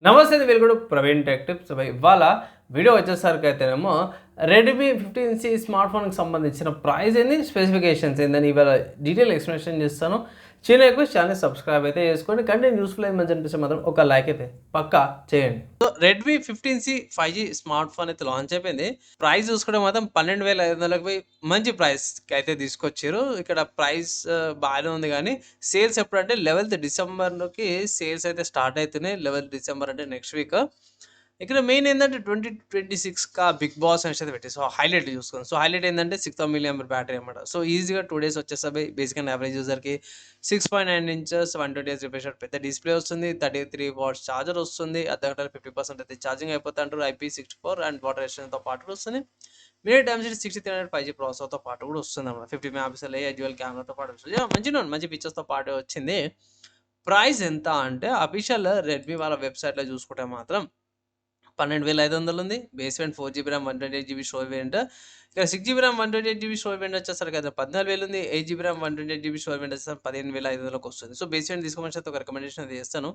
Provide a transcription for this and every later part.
నమస్తే వెలుగుడు Praveen tech tips. ఇవాళ video వచ్చేసరికి అయితేనేమో రెడ్మీ 15C స్మార్ట్ ఫోన్కి సంబంధించిన ప్రైస్ ఏంది, స్పెసిఫికేషన్స్ ఏందని ఇవాళ డీటెయిల్ ఎక్స్ప్లెనేషన్ చేస్తాను. చిన్న రిక్వెస్ట్, ఛానల్ సబ్స్క్రైబ్ అయితే చేసుకోండి. కంటెంట్ యూస్ఫుల్ అయితే మంచి అనిపిస్తే మాత్రం ఒక లైక్ అయితే పక్కా చేయండి. So Redmi 15C 5G smart phone అయితే లాంచ్ అయిపోయింది. ప్రైస్ చూసుకుంటే మాత్రం 12,500కి మంచి ప్రైస్ అయితే తీసుకొచ్చారు. ఇక్కడ ప్రైస్ బాగానే ఉంది, కానీ సేల్స్ ఎప్పుడంటే 11th డిసెంబర్కి సేల్స్ అయితే స్టార్ట్ అవుతున్నాయి. 11th డిసెంబర్ అంటే నెక్స్ట్ వీక్. ఇక్కడ మెయిన్ ఏంటంటే 2026 బిగ్ బాస్ అనేసి అయితే పెట్టి, సో హైలైట్ చూసుకోండి. సో హైలైట్ ఏంటంటే 6,000 mAh బ్యాటరీ అనమాట. సో ఈజీగా 2 days వచ్చేస్తాయి. బేసిక్గా యావరేజ్ యూజర్కి 6.9 inches 120Hz రిఫ్రెష్ రేట్ పెద్ద డిస్ప్లే వస్తుంది. 33 watts ఛార్జర్ వస్తుంది. అర్ధగంటలో 50% అయితే ఛార్జింగ్ అయిపోతుంటారు. IP64 అండ్ వాటర్ రెసిస్టెన్స్తో పాటు కూడా వస్తుంది. మినిట్ డైమెన్సిటీ 6300 5G ప్రాసెసర్తో పాటు కూడా వస్తుంది అన్నమాట. 50 MP AI డ్యూయల్ కెమెరాతో పాటు వస్తుంది. మంచి ఫీచర్స్తో పాటు వచ్చింది. ప్రైస్ ఎంత అంటే అఫీషియల్ రెడ్మీ వాళ్ళ వెబ్సైట్లో చూసుకుంటే మాత్రం 12,500 ఉంది. Base variant 4GB RAM 128GB storage variant. ఇక్కడ 6GB RAM 128GB storage variant వచ్చేసరికి అయితే 14,000 ఉంది. 8GB RAM 128GB storage variant వచ్చేసరికి 15,500కి వస్తుంది. సో బేస్ వేరియంట్ తీసుకోమని ఒక రికమెండేషన్ అయితే చేస్తాను.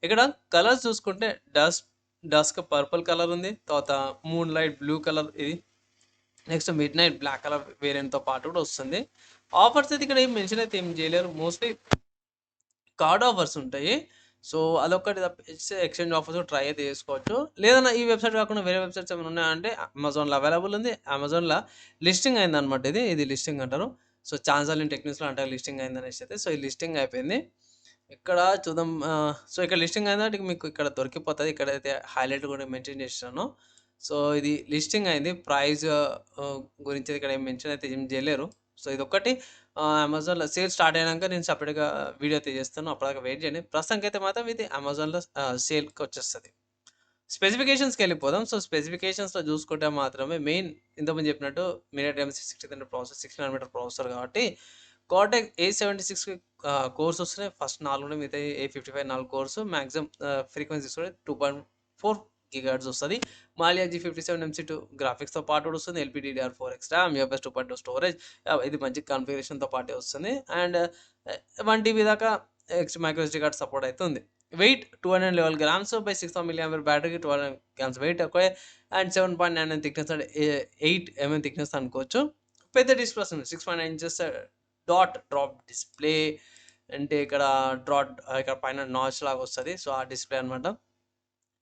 ఇక్కడ కలర్స్ చూసుకుంటే డస్క్ పర్పుల్ కలర్ ఉంది. తర్వాత మూన్ లైట్ బ్లూ కలర్ ఇది. Next midnight black colour వేరియంట్తో పాటు కూడా వస్తుంది. ఆఫర్స్ అయితే ఇక్కడ ఏం మెన్షన్ అయితే ఏం చేయలేరు. మోస్ట్లీ కార్డ్ ఆఫర్స్ ఉంటాయి. సో అదొక్కటి తప్పించి ఎక్స్చేంజ్ ఆఫర్స్ ట్రై అయితే చేసుకోవచ్చు. లేదన్నా ఈ వెబ్సైట్ కాకుండా వేరే వెబ్సైట్స్ ఏమైనా ఉన్నాయంటే అమెజాన్లో అవైలబుల్ ఉంది. అమెజాన్లో లిస్టింగ్ అయిందనమాట. ఇది లిస్టింగ్ అంటారు. సో ఛాన్సల్ ఇన్ టెక్నిక్స్లో అంటే లిస్టింగ్ అయిందనేసి అయితే, సో ఈ లిస్టింగ్ అయిపోయింది. ఇక్కడ చూద్దాం. సో ఇక్కడ లిస్టింగ్ అయిందంటే మీకు ఇక్కడ దొరికిపోతుంది. ఇక్కడైతే హైలైట్ కూడా మెన్షన్ చేసినాను. సో ఇది లిస్టింగ్ అయింది. ప్రైస్ గురించి ఇక్కడ ఏం మెన్షన్ అయితే ఏం చేయలేరు. సో ఇదొక్కటి అమెజాన్లో సేల్ స్టార్ట్ అయినాక నేను సపరేట్గా వీడియో అయితే చేస్తాను. అప్పటిదాకా వెయిట్ చేయండి. ప్రస్తుతానికి అయితే మాత్రం ఇది అమెజాన్లో సేల్కి వచ్చేస్తుంది. స్పెసిఫికేషన్స్కి వెళ్ళిపోదాం. సో స్పెసిఫికేషన్స్లో చూసుకుంటే మాత్రమే మెయిన్ ఇంతకుముందు చెప్పినట్టు minute Dimensity 6300 processor 16nm processor కాబట్టి కార్టెక్స్ A76 కోర్స్ వస్తున్నాయి. ఫస్ట్ 4 ఉన్నాయి, మిగతా A55 4 కోర్స్. మ్యాక్సిమం ఫ్రీక్వెన్సీ తీసుకుంటే 2.4 GHz వస్తుంది. మాలియా G57 MC2 గ్రాఫిక్స్తో పాటు కూడా వస్తుంది. LPDDR4 extra UFS 2.2 storage. ఇది మంచి కాన్ఫిగరేషన్తో పాటే వస్తుంది. అండ్ 1 TB దాకా extra micro SD card support అయితే ఉంది. వెయిట్ 211 grams బై 6,000 mAh బ్యాటరీకి 12 grams వెయిట్ ఎక్కువ. అండ్ 7.9 థిక్నెస్ అంటే 8 mm థిక్నెస్ అనుకోవచ్చు. పెద్ద డిస్ప్లే వస్తుంది. 6.9 inches డ్రాప్ డిస్ప్లే. అంటే ఇక్కడ ఇక్కడ పైన నాచ్ లాగా వస్తుంది. సో ఆ డిస్ప్లే అనమాట.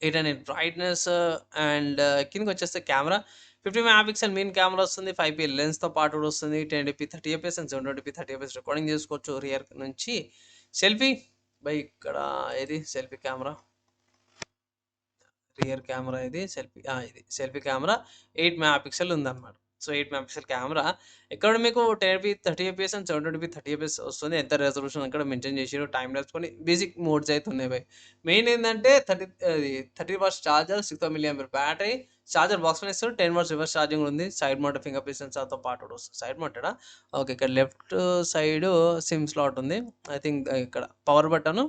800 బ్రైట్నెస్. అండ్ కిందకి వచ్చేస్తే కెమెరా 50 MP మెయిన్ కెమెరా వస్తుంది. 5P లెన్స్తో పాటు కూడా వస్తుంది. 1080p 30fps and 720p 30fps recording చేసుకోవచ్చు రియర్ నుంచి. సెల్ఫీ ఇక్కడ ఏది సెల్ఫీ కెమెరా, రియర్ కెమెరా ఇది సెల్ఫీ కెమెరా 8 MP ఉందన్నమాట. So 8 MP camera. ఇక్కడ మీకు 1080p 30fps and 720p 30fps వస్తుంది. ఎంత రెజల్యూషన్ ఇక్కడ మెన్షన్ చేసారు. టైం ల్యాప్స్ కొన్ని బేసిక్ మోడ్స్ అయితే ఉన్నాయి బై. మెయిన్ ఏంటంటే 30 watts charger, 6,000 mAh battery. Charger box లో ఇస్తారు. 10 watts రివర్స్ ఛార్జింగ్ ఉంది. సైడ్ మౌంటెడ్ ఫింగర్ ప్రింట్ సెన్సార్తో పాటు వస్తుంది. సైడ్ మౌంటెడా? ఓకే. ఇక్కడ లెఫ్ట్ సైడ్ సిమ్ స్లాట్ ఉంది. ఐ థింక్ ఇక్కడ power button,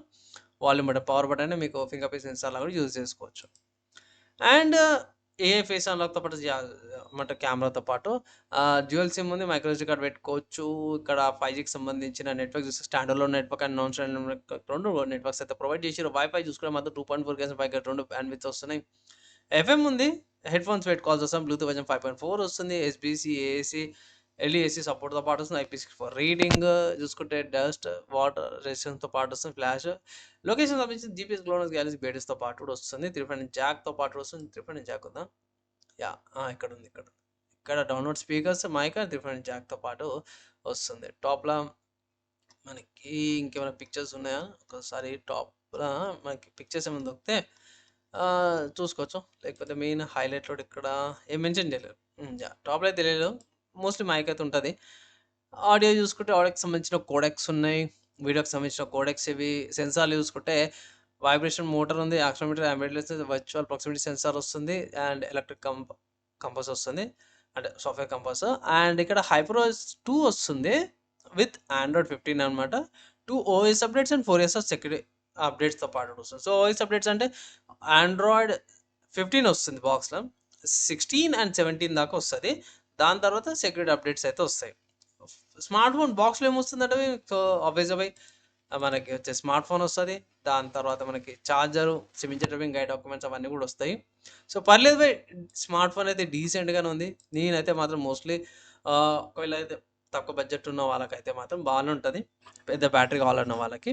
volume button. Power button మీకు ఫింగర్ ప్రింట్ సెన్సార్ లాగా యూజ్ చేసుకోవచ్చు. అండ్ ఏఐ ఫేస్ అన్లాక్తో పాటు అంటే కెమెరాతో పాటు డ్యూయల్ సిమ్ ఉంది. మైక్రో SD కార్డ్ పెట్టుకోవచ్చు. ఇక్కడ 5Gకి సంబంధించిన నెట్వర్క్ చూస్తే standard network and non standard network 2 networks అయితే ప్రొవైడ్ చేసారు. వైఫై చూసుకుంటే మాత్రం 2.4 GHz 5 2 బ్యాండ్విడ్త్ వస్తున్నాయి. FM ఉంది. హెడ్ ఫోన్స్ పెట్టుకోవాల్సి వస్తాం. బ్లూటూత్ వర్జన్ 5.4 వస్తుంది. SBC AAC LEAC సపోర్ట్తో పాటు వస్తుంది. IP64 రీడింగ్ చూసుకుంటే డస్ట్ వాటర్ రెసిస్టెన్స్తో పాటు వస్తుంది. ఫ్లాష్ లొకేషన్ సంబంధించి GPS గ్లోనస్ గ్యాలరీ బేటెస్తో పాటు కూడా వస్తుంది. 3.9 జాక్తో పాటు వస్తుంది. 3.9 జాక్ ఉందా? ఇక్కడ ఉంది. ఇక్కడ డౌన్లోడ్ స్పీకర్స్ మైక్ 3.9 జాక్తో పాటు వస్తుంది. టాప్లో మనకి ఇంకేమైనా పిక్చర్స్ ఉన్నాయా? ఒకసారి టాప్లో మనకి పిక్చర్స్ ఏమైనా దొరికితే చూసుకోవచ్చు. లేకపోతే మెయిన్ హైలైట్లో ఇక్కడ ఏం మెన్షన్ చేయలేరు. టాప్లో అయితే తెలియదు. మోస్ట్లీ మైక్ అయితే ఉంటుంది. ఆడియో చూసుకుంటే ఆడియోకి సంబంధించిన కోడెక్స్ ఉన్నాయి. వీడియోకి సంబంధించిన కోడెక్స్ ఇవి. సెన్సార్లు చూసుకుంటే వైబ్రేషన్ మోటార్ ఉంది. యాక్సిలరోమీటర్, అంబిడెన్స్, వర్చువల్ ప్రాక్సిమిటీ సెన్సార్ వస్తుంది. అండ్ ఎలక్ట్రిక్ కంపాస్ వస్తుంది, అంటే సాఫ్ట్వేర్ కంపాస్. అండ్ ఇక్కడ HyperOS 2 వస్తుంది విత్ Android 15 అనమాట. 2 OS updates and 4 years security అప్డేట్స్తో పాటు వస్తుంది. సో OS అప్డేట్స్ అంటే Android 15 వస్తుంది బాక్స్లో. 16 and 17 దాకా వస్తుంది. దాని తర్వాత సెక్యూరిటీ అప్డేట్స్ అయితే వస్తాయి. స్మార్ట్ ఫోన్ బాక్స్లో ఏమొస్తుందంటే సో ఆబ్వియస్గా మనకి వచ్చే స్మార్ట్ ఫోన్ వస్తుంది. దాని తర్వాత మనకి charger, SIM driving guide documents అవన్నీ కూడా వస్తాయి. సో పర్లేదు బై, స్మార్ట్ ఫోన్ అయితే డీసెంట్గానే ఉంది. నేనైతే మాత్రం మోస్ట్లీ ఒకవేళ అయితే తక్కువ బడ్జెట్ ఉన్న వాళ్ళకైతే మాత్రం బాగానే ఉంటుంది. పెద్ద బ్యాటరీ కావాలన్న వాళ్ళకి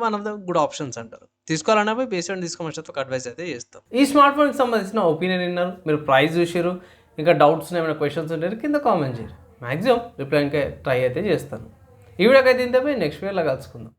one of the good options అంటారు. తీసుకోవాలన్నా పోయి బేస్డ్ తీసుకోమని ఒక అడ్వైస్ అయితే చేస్తాం. ఈ స్మార్ట్ ఫోన్కి సంబంధించిన ఒపీనియన్ విన్నారు, మీరు ప్రైస్ చూసారు, ఇంకా డౌట్స్ ఏమైనా క్వశ్చన్స్ ఉంటారు కింద కామెంట్ చేయరు. మ్యాక్సిమం రిప్లై ఇంకా ట్రై అయితే చేస్తాను. ఈ వీడియోకి అయితే ఇంతే, నెక్స్ట్ వీడియోలో కలుసుకుందాం.